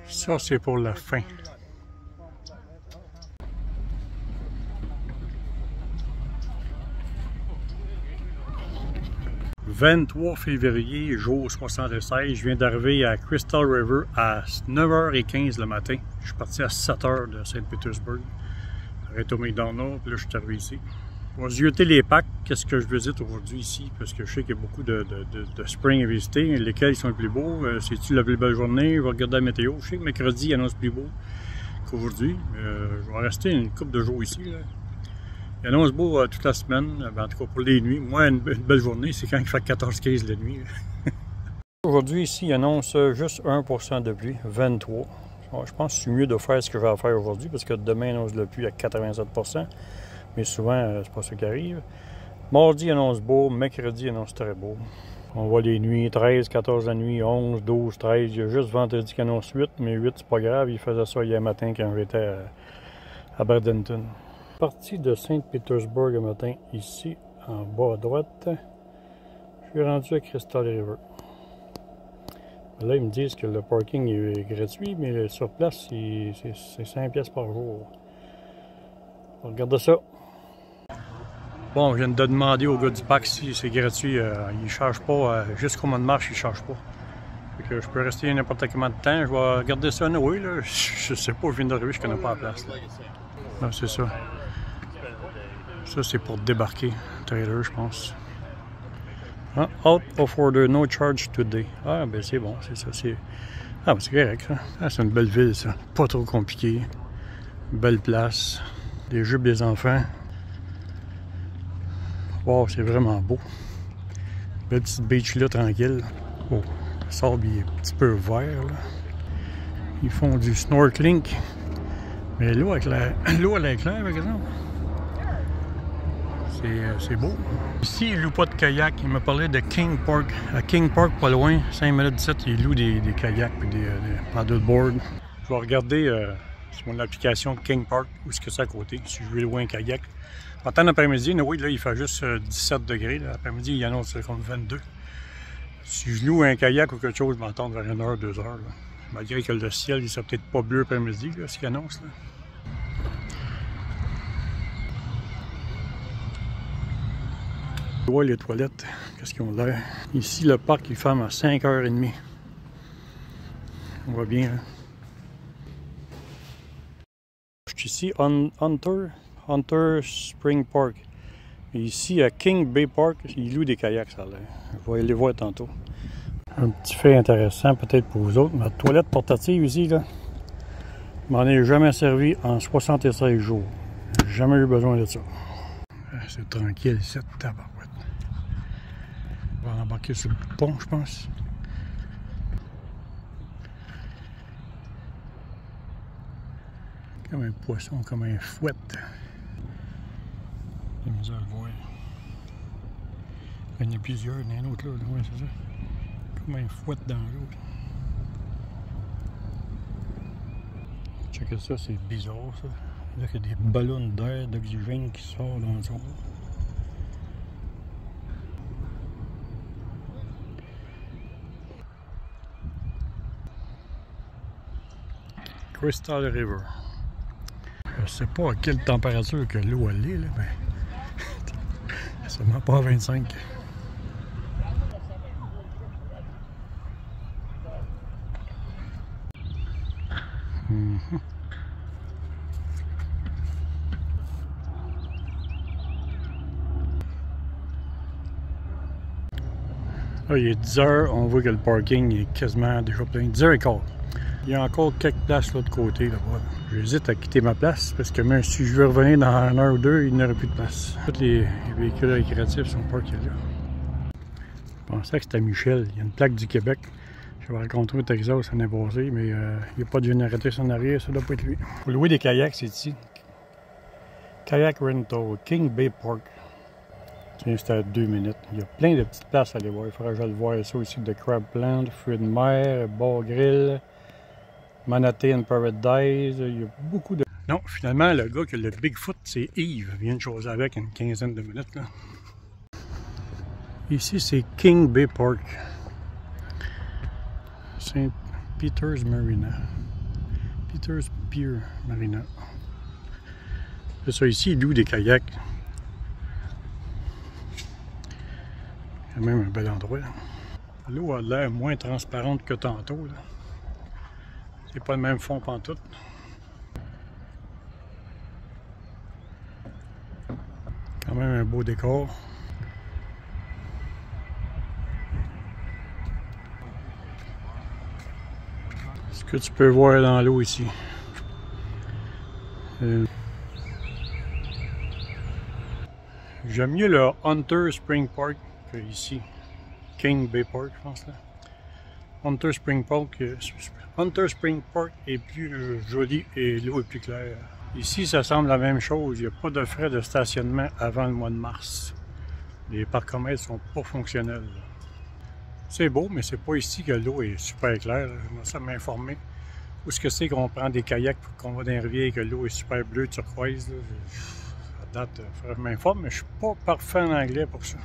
Ça, c'est pour la fin. « 23 février, jour 76, je viens d'arriver à Crystal River à 9h15 le matin. Je suis parti à 7h de Saint-Pétersbourg. Arrêté au McDonald's, puis là je suis arrivé ici. On va visiter les parcs, qu'est-ce que je visite aujourd'hui ici, parce que je sais qu'il y a beaucoup de springs à visiter, lesquels sont les plus beaux. C'est-tu la plus belle journée? Je vais regarder la météo. Je sais que mercredi il annonce plus beau qu'aujourd'hui. Je vais rester une couple de jours ici. Là. Il annonce beau toute la semaine, en tout cas pour les nuits. Moi, une belle journée, c'est quand il fait 14-15 la nuit. Aujourd'hui, ici, il annonce juste 1% de pluie, 23. Je pense que c'est mieux de faire ce que je vais faire aujourd'hui, parce que demain, il annonce de la pluie à 87%. Mais souvent, c'est pas ça qui arrive. Mardi, il annonce beau. Mercredi, il annonce très beau. On voit les nuits, 13, 14 la nuit, 11, 12, 13. Il y a juste vendredi qui annonce 8, mais 8, c'est pas grave. Il faisait ça hier matin quand j'étais à Bradenton. Parti de Saint-Pétersbourg le matin, ici, en bas à droite. Je suis rendu à Crystal River. Là, ils me disent que le parking est gratuit, mais sur place, c'est 5 pièces par jour. On regarde ça. Bon, je viens de demander au gars du parc si c'est gratuit. Il ne charge pas. Jusqu'au mois de mars, il ne charge pas. Fait que je peux rester n'importe combien de temps. Je vais regarder ça oui, là. Je sais pas, je viens d'arriver, je connais pas la place. Non, c'est ça. Ça, c'est pour débarquer. Trailer, je pense. Ah, out of order, no charge today. Ah, ben c'est bon, c'est ça. Ah, ben c'est correct, ça. Ah, c'est une belle ville, ça. Pas trop compliqué. Belle place. Des jeux des enfants. Wow, c'est vraiment beau. Belle petite beach là, tranquille. Oh, le sable il est un petit peu vert, là. Ils font du snorkeling. Mais l'eau elle est claire, par exemple. C'est beau. Ici, il loue pas de kayak. Il m'a parlé de King Park. À King Park, pas loin, 5 minutes 17, il loue des kayaks et des paddleboards. Je vais regarder sur mon application King Park où est-ce que c'est à côté, si je veux louer un kayak. En temps d'après-midi, oui, là, il fait juste 17 degrés. L'après-midi, il annonce comme 22. Si je loue un kayak ou quelque chose, je vais m'attendre vers 1 heure, 2 heures. Là. Malgré que le ciel, il sera peut-être pas bleu après-midi, ce qu'il annonce. Là. Je vois les toilettes, qu'est-ce qu'ils ont l'air. Ici, le parc, il ferme à 5h30. On voit bien. Hein? Je suis ici, Hunter Spring Park. Et ici, à King Bay Park, ils louent des kayaks, ça a l'air. Je vais aller voir tantôt. Un petit fait intéressant, peut-être pour vous autres. Ma toilette portative ici, là, je m'en ai jamais servi en 76 jours. J'ai jamais eu besoin de ça. C'est tranquille, cette tabarouette. On va embarquer sur le pont, je pense. Comme un poisson, comme un fouet. J'ai mis à le voir. Il y en a plusieurs, il y en a un autre là. Oui, c'est ça. Comme un fouet dans l'eau. Checkez ça, c'est bizarre ça. Là, il y a des ballons d'air, d'oxygène qui sortent dans le zone. Crystal River. Je sais pas à quelle température que l'eau elle est, là, mais c'est sûrement pas à 25. Là, il est 10 h, on voit que le parking est quasiment déjà plein. 10 h 15. Il y a encore quelques places de l'autre côté là-bas. J'hésite à quitter ma place parce que même si je veux revenir dans 1 heure ou 2, il n'y aurait plus de place. Tous les véhicules récréatifs sont parqués là. Je pensais que c'était à Michel. Il y a une plaque du Québec. J'avais rencontré au Texas l'année passée, mais il n'y a pas de génératrice en arrière, ça doit pas être lui. Pour louer des kayaks, c'est ici. Kayak Rental, King Bay Park. Tiens, c'était à 2 minutes. Il y a plein de petites places à aller voir. Il faudrait que j'aille voir ça aussi de Crab Plant, fruits de mer, Bar Grill. Manhattan Paradise, il y a beaucoup de... Non, finalement, le gars qui a le Bigfoot, c'est Yves. Il vient de choisir avec une quinzaine de minutes. Là. Ici, c'est King Bay Park. Peters Marina. Peters Pier Marina. C'est ça, ici, ils louent des kayaks. Il y a même un bel endroit. L'eau a l'air moins transparente que tantôt. C'est pas le même fond pantoute. Quand même un beau décor. Ce que tu peux voir dans l'eau ici. J'aime mieux le Hunter Spring Park que ici. King Bay Park, je pense là. Hunter Spring Park est plus joli et l'eau est plus claire. Ici, ça semble la même chose. Il n'y a pas de frais de stationnement avant le mois de mars. Les parcomètres sont pas fonctionnels. C'est beau, mais c'est pas ici que l'eau est super claire. J'aimerais ça m'informer. Où est-ce que c'est qu'on prend des kayaks pour qu'on va dans les rivières et que l'eau est super bleue, turquoise? Là. À date, il faudrait que je m'informe, mais je suis pas parfait en anglais pour ça.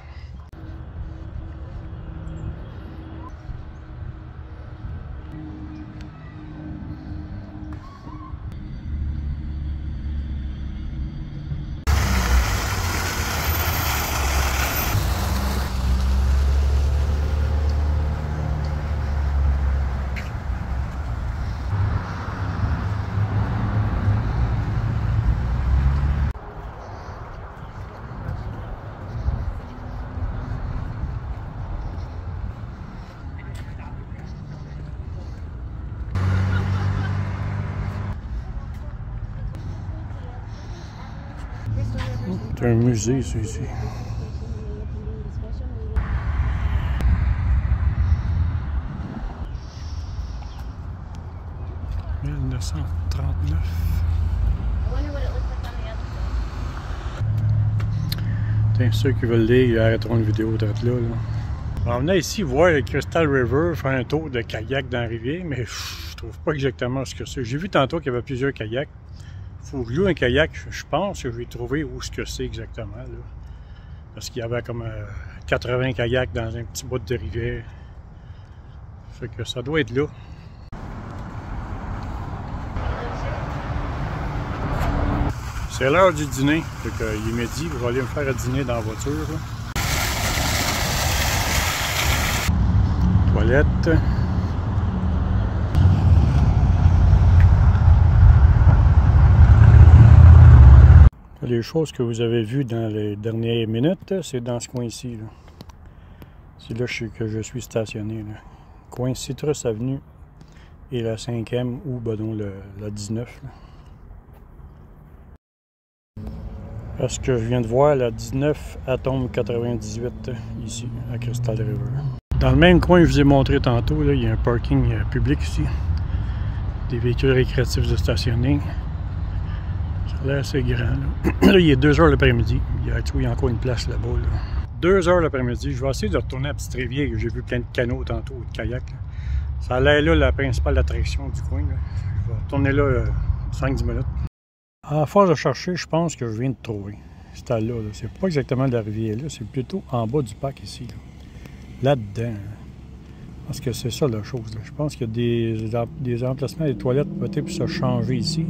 C'est un musée, ça, ici. « 1939. » Tiens, ceux qui veulent lire, ils arrêteront une vidéo d'être là. On venait ici voir le Crystal River, faire un tour de kayak dans la rivière, mais je trouve pas exactement ce que c'est. J'ai vu tantôt qu'il y avait plusieurs kayaks. Il faut que je loue un kayak, je pense que je vais trouver où ce que c'est exactement. Là. Parce qu'il y avait comme 80 kayaks dans un petit bout de rivière. Fait que ça doit être là. C'est l'heure du dîner. Fait qu'il est midi, je vais aller me faire un dîner dans la voiture. Là. Toilette. Les choses que vous avez vues dans les dernières minutes, c'est dans ce coin-ci. C'est là que je suis stationné. Là. Coin Citrus Avenue et la 5e ou ben non, la 19. Là. Parce que je viens de voir la 19 à tombe 98 ici, à Crystal River. Dans le même coin que je vous ai montré tantôt, là, il y a un parking public ici. Des véhicules récréatifs de stationner. Ça a l'air assez grand. Là. Là, il est 2 h l'après-midi. Il y a encore une place là-bas. Là. 2 h l'après-midi. Je vais essayer de retourner à la petite rivière. J'ai vu plein de canots tantôt, de kayaks. Là. Ça a l'air là la principale attraction du coin. Là. Je vais retourner là 5-10 minutes. À force de chercher, je pense que je viens de trouver. C'est là. C'est pas exactement de la rivière là. C'est plutôt en bas du parc ici. Là-dedans. Parce que c'est ça la chose. Là. Je pense qu'il y a des emplacements des toilettes peut-être pour se changer ici.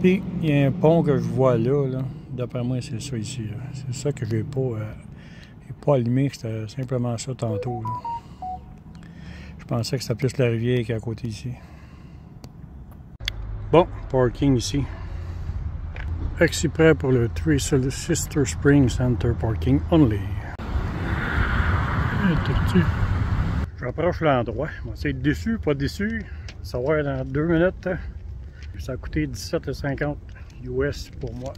Puis, il y a un pont que je vois là. D'après moi, c'est ça ici. C'est ça que j'ai pas allumé. C'était simplement ça tantôt. Là. Je pensais que c'était plus la rivière qui est à côté ici. Bon, parking ici. Exprès pour le Three Sister Spring Center Parking Only. J'approche l'endroit. On va essayer de déçu, pas déçu. Ça va être dans 2 minutes. Ça a coûté 17,50 US pour moi.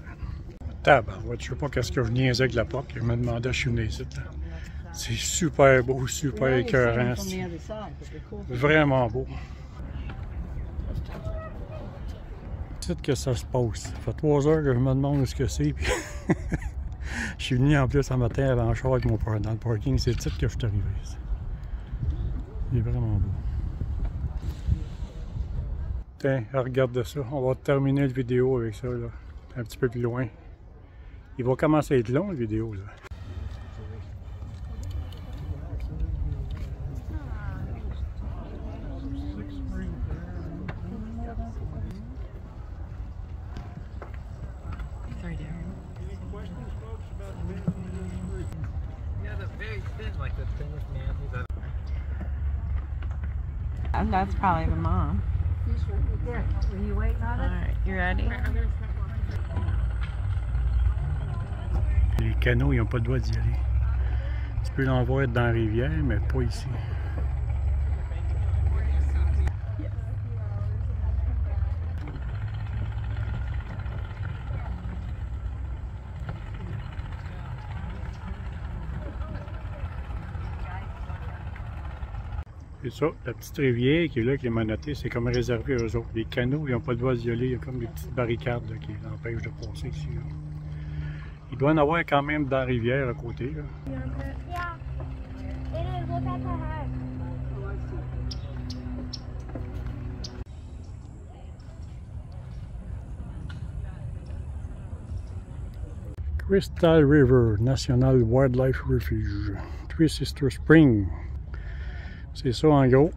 Tabarouette, je sais pas qu'est-ce que je niaisais avec la porte. Je me demandais si je venais ici. C'est super beau, super écœurant. Vraiment beau. C'est que ça se passe. Ça fait 3 heures que je me demande ce que c'est. Puis je suis venu en plus un matin avant le char avec mon père dans le parking. C'est le titre que je suis arrivé. Il est vraiment beau. Tiens, regarde ça. On va terminer la vidéo avec ça, là. Un petit peu plus loin. Il va commencer à être long, la vidéo, là. That's probably the mom. Yeah. Were you waiting on it? Alright, you ready? Les canots, ils n'ont pas le droit d'y aller. Tu peux l'en voir dans la rivière, mais pas ici. C'est ça, la petite rivière qui est là, avec les manottés, c'est comme réservé aux autres. Les canaux, ils n'ont pas le droit d'y aller. Il y a comme des petites barricades là, qui l'empêchent de passer ici. Là. Il doit en avoir quand même dans la rivière à côté. Là. Yeah, it is. Look at the head. Crystal River National Wildlife Refuge, Three Sisters Spring. C'est ça en gros.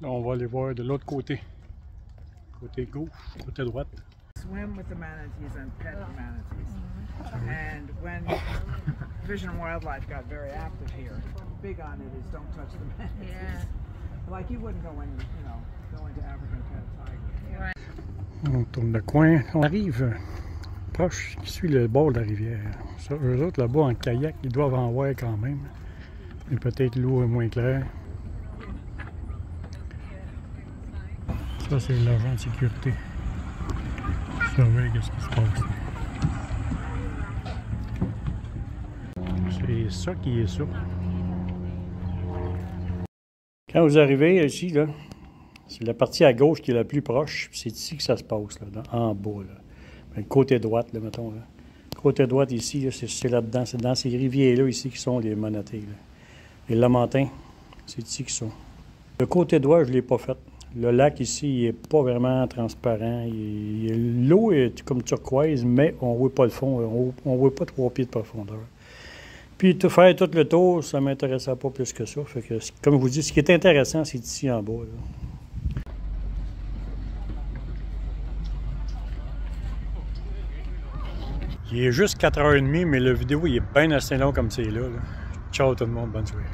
Là, on va aller voir de l'autre côté. Côté gauche, côté droite. Swim with the manatees and pet the manatees. And when Fish and Wildlife got very active here, big on it is don't touch the manatees. Yeah. Like you wouldn't go in, go into Africa and pet a tiger. Right. On tourne le coin. On arrive proche, qui suit le bord de la rivière. Ça, eux autres là-bas en kayak, ils doivent en voir quand même. Mais peut-être l'eau est moins claire. Ça, c'est l'agent de sécurité. Surveille qu'est-ce qui se passe. C'est ça qui est ça. Quand vous arrivez ici, là, c'est la partie à gauche qui est la plus proche. C'est ici que ça se passe, là, en bas. Là. Le côté droite, là, mettons. Là. Côté droite ici, là, c'est là-dedans. C'est dans ces rivières-là ici qui sont les manatées. Là. Les lamentins, c'est ici qu'ils sont. Le côté droit, je ne l'ai pas fait. Le lac ici, il n'est pas vraiment transparent. L'eau est comme turquoise, mais on ne voit pas le fond. On ne voit pas 3 pieds de profondeur. Puis, faire tout le tour, ça ne m'intéressait pas plus que ça. Fait que, comme je vous dis, ce qui est intéressant, c'est ici en bas. Là. Il est juste 4h30, mais la vidéo il est bien assez long comme c'est là. Ciao tout le monde, bonne soirée.